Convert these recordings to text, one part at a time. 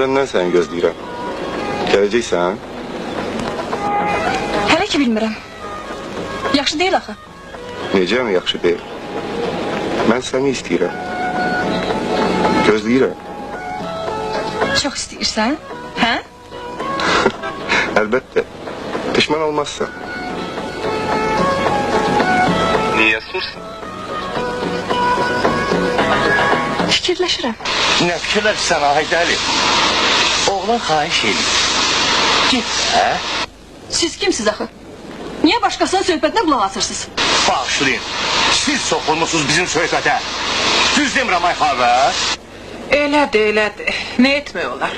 Dünəndən səni gözləyirəm. Gələcəksən? Hələ ki bilmirəm. Yaxşı deyil axı. Necə yaxşı deyil. Mən səni istəyirəm. Gözləyirəm. Çox istəyirsən, hə? Əlbəttə. Pişman olmazsan. Niyə sursan? Fikirləşirəm. Nə fikirləşsən Aydəli? Oğlan xahiş edir. Git, hə? Siz kimsiz axı? Niyə başqasının söhbətinə qulaq asırsınız? Bağışlayın. Siz soxulmuşsunuz bizim söhbətə. Düz demirəm ay xavər. Elədir. Nə etmək olar?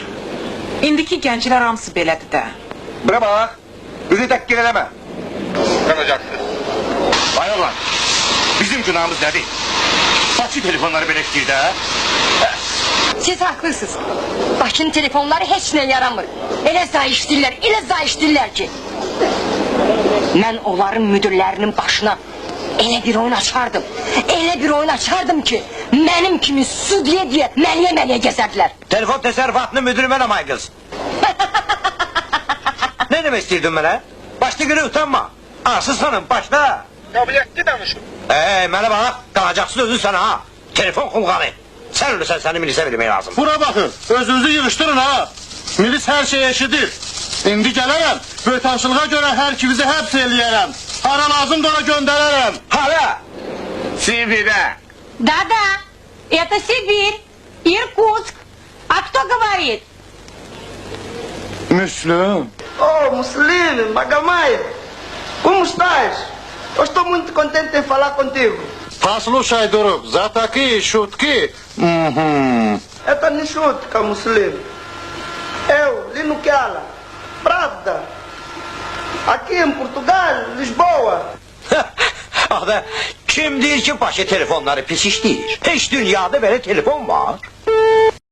İndiki gənclər hamısı belədir də. Bura bax. Bizi təkkil eləmə. Qanacaksın. Ay oğlan. Bizim günahımız nədir? Bakı telefonları belə işləyir də. Siz haklısınız. Bakın telefonları heç nə yaramır. Elə zayışdirlər ki. Mən onların müdürlərinin başına elə bir oyun açardım. Elə bir oyun açardım ki, mənim kimi su deyə məliyə gəzərdilər. Telefon təsərrüfatının müdürü mənəm ay qız. Ne demək istəyirdin mənə? Başda günü utanma. Arsız xanım, başla. Qabiliyyətli danışın. Mənə bax, qalacaqsın özün sənə ha. Telefon kulğanı. Sən ölürsən, səni milisə vermək lazım. Bura baxın, özünüzü yığışdırın ha. Milis hər şeyi eşidir. İndi gələrəm, bötançılığa görə hər ikinizi həbs eləyərəm. Hara lazım da ona göndərərəm. Hara? Sibir'e. Да, это Сибирь, Иркутск. А кто говорит? Müslüm. Oh, Muslim, Magamaya, como estás? Eu estou muito contente em falar contigo. Послушай, друг, за такие шутки... Это не шутка, Muslim. Eu, Lino Kiala, Pravda, aqui em Portugal, Lisboa. Axı, kim deyir ki, başı telefonları pis işləyir? Heç dünyada belə telefon var.